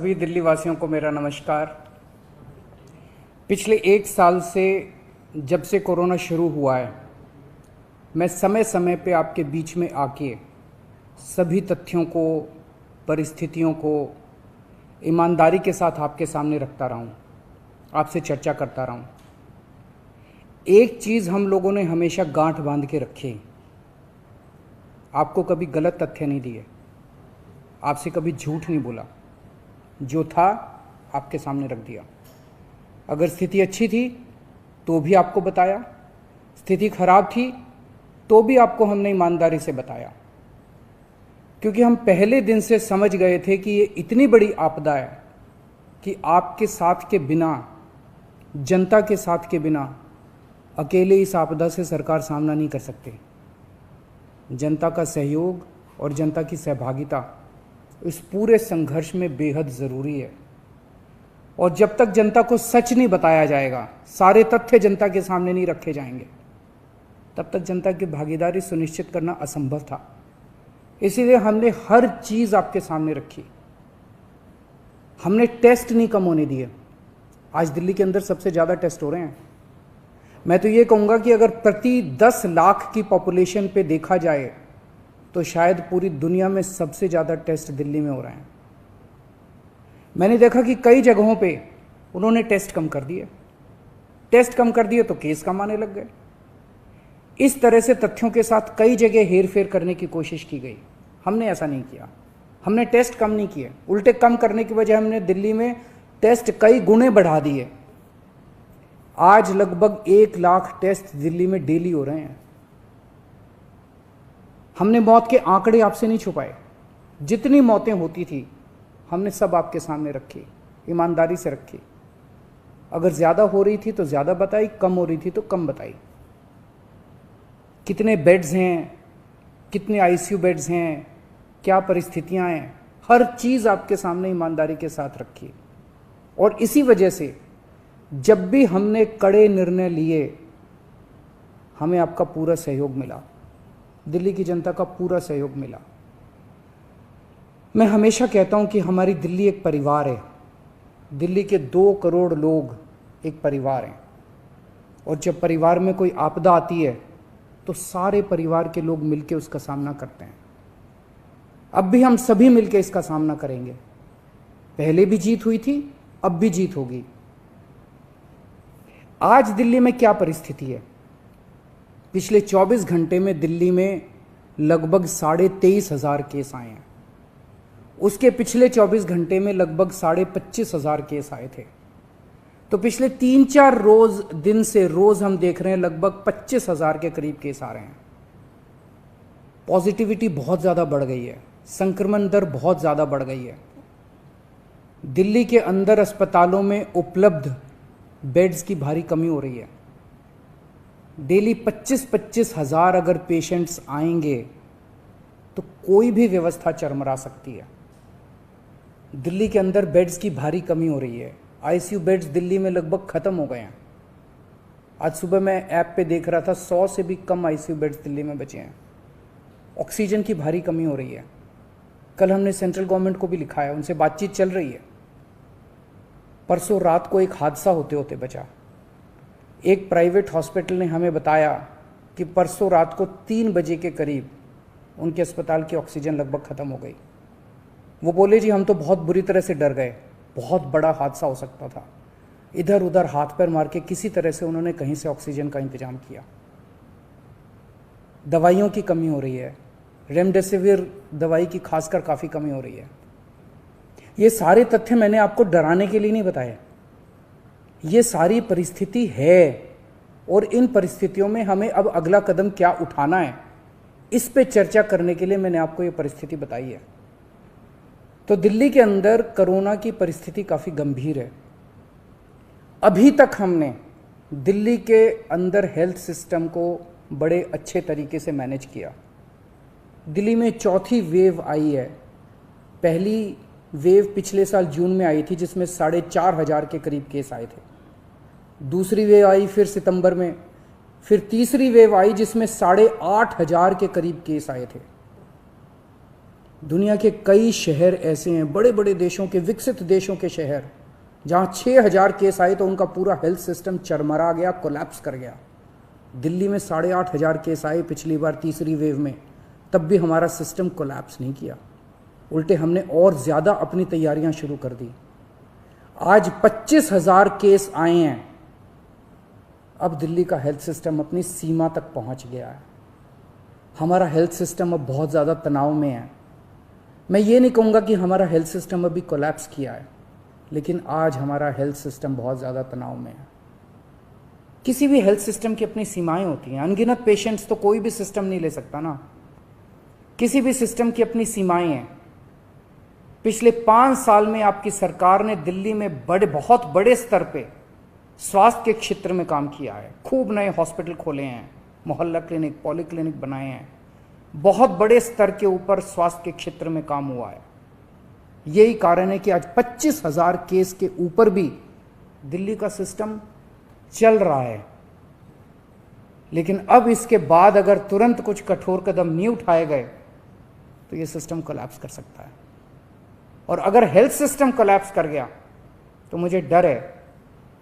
सभी दिल्ली वासियों को मेरा नमस्कार। पिछले 1 साल से जब से कोरोना शुरू हुआ है, मैं समय समय पे आपके बीच में आके सभी तथ्यों को, परिस्थितियों को ईमानदारी के साथ आपके सामने रखता रहा हूँ, आपसे चर्चा करता रहा हूँ। एक चीज़ हम लोगों ने हमेशा गांठ बांध के रखी, आपको कभी गलत तथ्य नहीं दिए, आपसे कभी झूठ नहीं बोला, जो था आपके सामने रख दिया। अगर स्थिति अच्छी थी तो भी आपको बताया, स्थिति खराब थी तो भी आपको हमने ईमानदारी से बताया, क्योंकि हम पहले दिन से समझ गए थे कि ये इतनी बड़ी आपदा है कि आपके साथ के बिना, जनता के साथ के बिना अकेले इस आपदा से सरकार सामना नहीं कर सकती। जनता का सहयोग और जनता की सहभागिता इस पूरे संघर्ष में बेहद ज़रूरी है। और जब तक जनता को सच नहीं बताया जाएगा, सारे तथ्य जनता के सामने नहीं रखे जाएंगे, तब तक जनता की भागीदारी सुनिश्चित करना असंभव था। इसीलिए हमने हर चीज़ आपके सामने रखी। हमने टेस्ट नहीं कम होने दिए। आज दिल्ली के अंदर सबसे ज़्यादा टेस्ट हो रहे हैं। मैं तो ये कहूँगा कि अगर प्रति 10 लाख की पॉपुलेशन पे देखा जाए तो शायद पूरी दुनिया में सबसे ज़्यादा टेस्ट दिल्ली में हो रहे हैं। मैंने देखा कि कई जगहों पे उन्होंने टेस्ट कम कर दिए, टेस्ट कम कर दिए तो केस कम आने लग गए। इस तरह से तथ्यों के साथ कई जगह हेरफेर करने की कोशिश की गई। हमने ऐसा नहीं किया। हमने टेस्ट कम नहीं किए, उल्टे कम करने की वजह हमने दिल्ली में टेस्ट कई गुने बढ़ा दिए। आज लगभग 1 लाख टेस्ट दिल्ली में डेली हो रहे हैं। हमने मौत के आंकड़े आपसे नहीं छुपाए। जितनी मौतें होती थी हमने सब आपके सामने रखी, ईमानदारी से रखी। अगर ज़्यादा हो रही थी तो ज़्यादा बताई, कम हो रही थी तो कम बताई। कितने बेड्स हैं, कितने आईसीयू बेड्स हैं, क्या परिस्थितियां हैं, हर चीज़ आपके सामने ईमानदारी के साथ रखी। और इसी वजह से जब भी हमने कड़े निर्णय लिए, हमें आपका पूरा सहयोग मिला, दिल्ली की जनता का पूरा सहयोग मिला। मैं हमेशा कहता हूं कि हमारी दिल्ली एक परिवार है। दिल्ली के 2 करोड़ लोग एक परिवार हैं, और जब परिवार में कोई आपदा आती है तो सारे परिवार के लोग मिलकर उसका सामना करते हैं। अब भी हम सभी मिलकर इसका सामना करेंगे। पहले भी जीत हुई थी, अब भी जीत होगी। आज दिल्ली में क्या परिस्थिति है? पिछले 24 घंटे में दिल्ली में लगभग 23,500 केस आए हैं। उसके पिछले 24 घंटे में लगभग 25,500 केस आए थे। तो पिछले 3-4 दिन से रोज हम देख रहे हैं लगभग 25,000 के करीब केस आ रहे हैं। पॉजिटिविटी बहुत ज़्यादा बढ़ गई है, संक्रमण दर बहुत ज़्यादा बढ़ गई है। दिल्ली के अंदर अस्पतालों में उपलब्ध बेड्स की भारी कमी हो रही है। डेली 25-25 हज़ार अगर पेशेंट्स आएंगे तो कोई भी व्यवस्था चरमरा सकती है। दिल्ली के अंदर बेड्स की भारी कमी हो रही है। आईसीयू बेड्स दिल्ली में लगभग ख़त्म हो गए हैं। आज सुबह मैं ऐप पे देख रहा था 100 से भी कम आईसीयू बेड्स दिल्ली में बचे हैं। ऑक्सीजन की भारी कमी हो रही है। कल हमने सेंट्रल गवर्नमेंट को भी लिखा है, उनसे बातचीत चल रही है। परसों रात को एक हादसा होते होते बचा। एक प्राइवेट हॉस्पिटल ने हमें बताया कि परसों रात को 3 बजे के करीब उनके अस्पताल की ऑक्सीजन लगभग ख़त्म हो गई। वो बोले जी हम तो बहुत बुरी तरह से डर गए, बहुत बड़ा हादसा हो सकता था। इधर उधर हाथ पैर मार के किसी तरह से उन्होंने कहीं से ऑक्सीजन का इंतजाम किया। दवाइयों की कमी हो रही है, रेमडेसिविर दवाई की खासकर काफ़ी कमी हो रही है। ये सारे तथ्य मैंने आपको डराने के लिए नहीं बताए। ये सारी परिस्थिति है, और इन परिस्थितियों में हमें अब अगला कदम क्या उठाना है, इस पे चर्चा करने के लिए मैंने आपको ये परिस्थिति बताई है। तो दिल्ली के अंदर कोरोना की परिस्थिति काफ़ी गंभीर है। अभी तक हमने दिल्ली के अंदर हेल्थ सिस्टम को बड़े अच्छे तरीके से मैनेज किया। दिल्ली में 4थी वेव आई है। पहली वेव पिछले साल जून में आई थी, जिसमें 4,500 के करीब केस आए थे। दूसरी वेव आई फिर सितंबर में, फिर तीसरी वेव आई जिसमें 8,500 के करीब केस आए थे। दुनिया के कई शहर ऐसे हैं, बड़े बड़े देशों के, विकसित देशों के शहर, जहाँ 6,000 केस आए तो उनका पूरा हेल्थ सिस्टम चरमरा गया, कोलैप्स कर गया। दिल्ली में 8,500 केस आए पिछली बार तीसरी वेव में, तब भी हमारा सिस्टम कोलैप्स नहीं किया, उल्टे हमने और ज़्यादा अपनी तैयारियां शुरू कर दी। आज 25,000 केस आए हैं। अब दिल्ली का हेल्थ सिस्टम अपनी सीमा तक पहुंच गया है। हमारा हेल्थ सिस्टम अब बहुत ज़्यादा तनाव में है। मैं ये नहीं कहूँगा कि हमारा हेल्थ सिस्टम अभी कोलैप्स किया है, लेकिन आज हमारा हेल्थ सिस्टम बहुत ज़्यादा तनाव में है। किसी भी हेल्थ सिस्टम की अपनी सीमाएं होती हैं। अनगिनत पेशेंट्स तो कोई भी सिस्टम नहीं ले सकता ना। किसी भी सिस्टम की अपनी सीमाएं हैं। पिछले 5 साल में आपकी सरकार ने दिल्ली में बहुत बड़े स्तर पे स्वास्थ्य के क्षेत्र में काम किया है। खूब नए हॉस्पिटल खोले हैं, मोहल्ला क्लिनिक, पॉली क्लिनिक बनाए हैं। बहुत बड़े स्तर के ऊपर स्वास्थ्य के क्षेत्र में काम हुआ है। यही कारण है कि आज 25,000 केस के ऊपर भी दिल्ली का सिस्टम चल रहा है। लेकिन अब इसके बाद अगर तुरंत कुछ कठोर कदम नहीं उठाए गए तो ये सिस्टम कोलैप्स कर सकता है। और अगर हेल्थ सिस्टम कोलैप्स कर गया तो मुझे डर है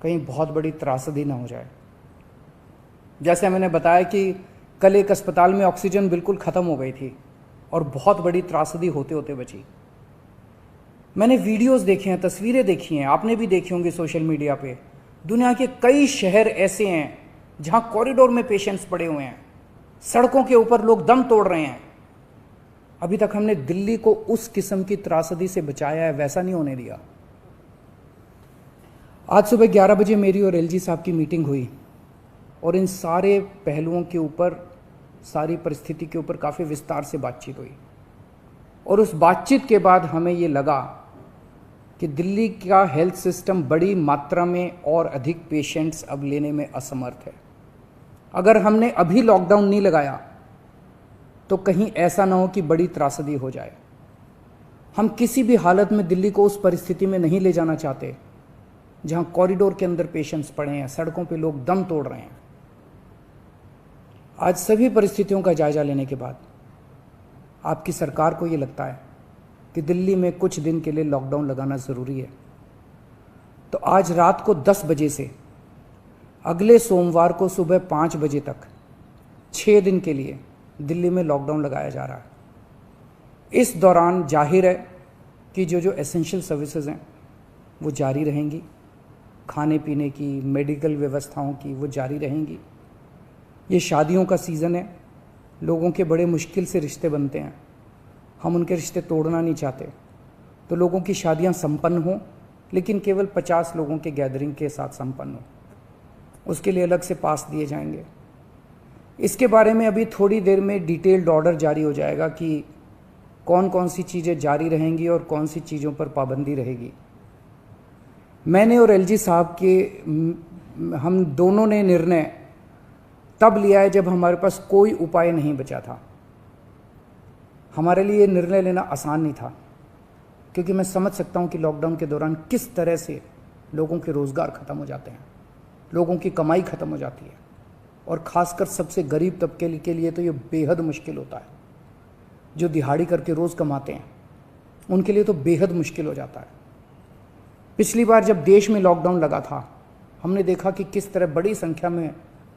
कहीं बहुत बड़ी त्रासदी ना हो जाए। जैसे मैंने बताया कि कल एक अस्पताल में ऑक्सीजन बिल्कुल ख़त्म हो गई थी और बहुत बड़ी त्रासदी होते होते बची। मैंने वीडियोस देखे हैं, तस्वीरें देखी हैं, आपने भी देखी होंगी सोशल मीडिया पे। दुनिया के कई शहर ऐसे हैं जहां कॉरिडोर में पेशेंट्स पड़े हुए हैं, सड़कों के ऊपर लोग दम तोड़ रहे हैं। अभी तक हमने दिल्ली को उस किस्म की त्रासदी से बचाया है, वैसा नहीं होने दिया। आज सुबह 11 बजे मेरी और एलजी साहब की मीटिंग हुई और इन सारे पहलुओं के ऊपर, सारी परिस्थिति के ऊपर काफ़ी विस्तार से बातचीत हुई। और उस बातचीत के बाद हमें ये लगा कि दिल्ली का हेल्थ सिस्टम बड़ी मात्रा में और अधिक पेशेंट्स अब लेने में असमर्थ है। अगर हमने अभी लॉकडाउन नहीं लगाया तो कहीं ऐसा ना हो कि बड़ी त्रासदी हो जाए। हम किसी भी हालत में दिल्ली को उस परिस्थिति में नहीं ले जाना चाहते जहां कॉरिडोर के अंदर पेशेंट्स पड़े हैं, सड़कों पे लोग दम तोड़ रहे हैं। आज सभी परिस्थितियों का जायजा लेने के बाद आपकी सरकार को ये लगता है कि दिल्ली में कुछ दिन के लिए लॉकडाउन लगाना ज़रूरी है, तो आज रात को 10 बजे से अगले सोमवार को सुबह 5 बजे तक 6 दिन के लिए दिल्ली में लॉकडाउन लगाया जा रहा है। इस दौरान जाहिर है कि जो एसेंशियल सर्विसेज हैं वो जारी रहेंगी, खाने पीने की, मेडिकल व्यवस्थाओं की वो जारी रहेंगी। ये शादियों का सीज़न है, लोगों के बड़े मुश्किल से रिश्ते बनते हैं, हम उनके रिश्ते तोड़ना नहीं चाहते, तो लोगों की शादियां संपन्न हों, लेकिन केवल 50 लोगों के गैदरिंग के साथ संपन्न हो। उसके लिए अलग से पास दिए जाएंगे। इसके बारे में अभी थोड़ी देर में डिटेल्ड ऑर्डर जारी हो जाएगा कि कौन कौन सी चीज़ें जारी रहेंगी और कौन सी चीज़ों पर पाबंदी रहेगी। मैंने और एलजी साहब के हम दोनों ने निर्णय तब लिया है जब हमारे पास कोई उपाय नहीं बचा था। हमारे लिए निर्णय लेना आसान नहीं था, क्योंकि मैं समझ सकता हूं कि लॉकडाउन के दौरान किस तरह से लोगों के रोज़गार ख़त्म हो जाते हैं, लोगों की कमाई ख़त्म हो जाती है, और ख़ासकर सबसे गरीब तबके के लिए तो ये बेहद मुश्किल होता है। जो दिहाड़ी करके रोज़ कमाते हैं उनके लिए तो बेहद मुश्किल हो जाता है। पिछली बार जब देश में लॉकडाउन लगा था, हमने देखा कि किस तरह बड़ी संख्या में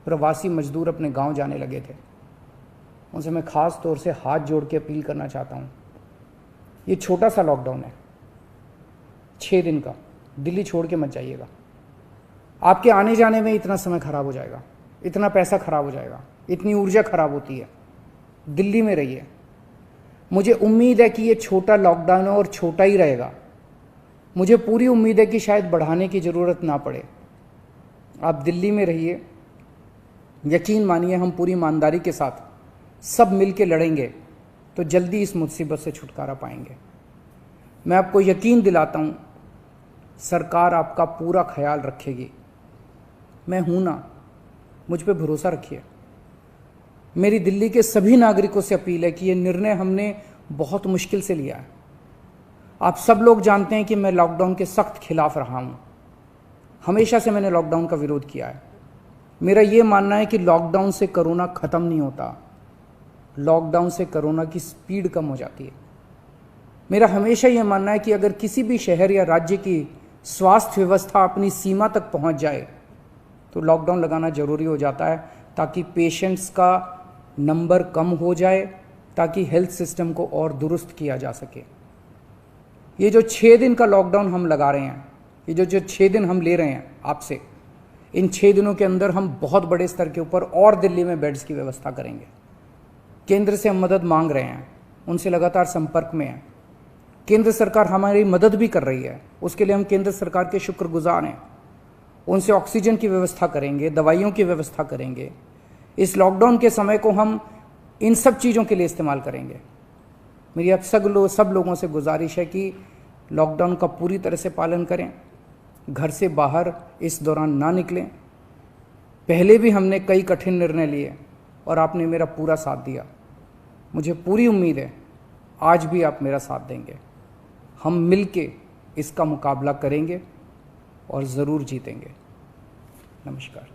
प्रवासी मजदूर अपने गांव जाने लगे थे। उनसे मैं ख़ास तौर से हाथ जोड़ के अपील करना चाहता हूँ, ये छोटा सा लॉकडाउन है, 6 दिन का, दिल्ली छोड़ के मत जाइएगा। आपके आने जाने में इतना समय खराब हो जाएगा, इतना पैसा खराब हो जाएगा, इतनी ऊर्जा खराब होती है। दिल्ली में रहिए। मुझे उम्मीद है कि ये छोटा लॉकडाउन है और छोटा ही रहेगा। मुझे पूरी उम्मीद है कि शायद बढ़ाने की ज़रूरत ना पड़े। आप दिल्ली में रहिए। यकीन मानिए, हम पूरी ईमानदारी के साथ सब मिल के लड़ेंगे तो जल्दी इस मुसीबत से छुटकारा पाएंगे। मैं आपको यकीन दिलाता हूँ, सरकार आपका पूरा ख्याल रखेगी। मैं हूँ ना, मुझ पे भरोसा रखिए। मेरी दिल्ली के सभी नागरिकों से अपील है कि ये निर्णय हमने बहुत मुश्किल से लिया है। आप सब लोग जानते हैं कि मैं लॉकडाउन के सख्त खिलाफ रहा हूँ। हमेशा से मैंने लॉकडाउन का विरोध किया है। मेरा ये मानना है कि लॉकडाउन से कोरोना ख़त्म नहीं होता, लॉकडाउन से कोरोना की स्पीड कम हो जाती है। मेरा हमेशा ये मानना है कि अगर किसी भी शहर या राज्य की स्वास्थ्य व्यवस्था अपनी सीमा तक पहुंच जाए तो लॉकडाउन लगाना जरूरी हो जाता है, ताकि पेशेंट्स का नंबर कम हो जाए, ताकि हेल्थ सिस्टम को और दुरुस्त किया जा सके। ये जो 6 दिन का लॉकडाउन हम लगा रहे हैं, ये जो 6 दिन हम ले रहे हैं आपसे, इन 6 दिनों के अंदर हम बहुत बड़े स्तर के ऊपर और दिल्ली में बेड्स की व्यवस्था करेंगे। केंद्र से हम मदद मांग रहे हैं, उनसे लगातार संपर्क में हैं। केंद्र सरकार हमारी मदद भी कर रही है, उसके लिए हम केंद्र सरकार के शुक्रगुजार हैं। उनसे ऑक्सीजन की व्यवस्था करेंगे, दवाइयों की व्यवस्था करेंगे। इस लॉकडाउन के समय को हम इन सब चीज़ों के लिए इस्तेमाल करेंगे। मेरी अब सब लोगों से गुजारिश है कि लॉकडाउन का पूरी तरह से पालन करें, घर से बाहर इस दौरान ना निकलें। पहले भी हमने कई कठिन निर्णय लिए और आपने मेरा पूरा साथ दिया। मुझे पूरी उम्मीद है आज भी आप मेरा साथ देंगे। हम मिलके इसका मुकाबला करेंगे और ज़रूर जीतेंगे। नमस्कार।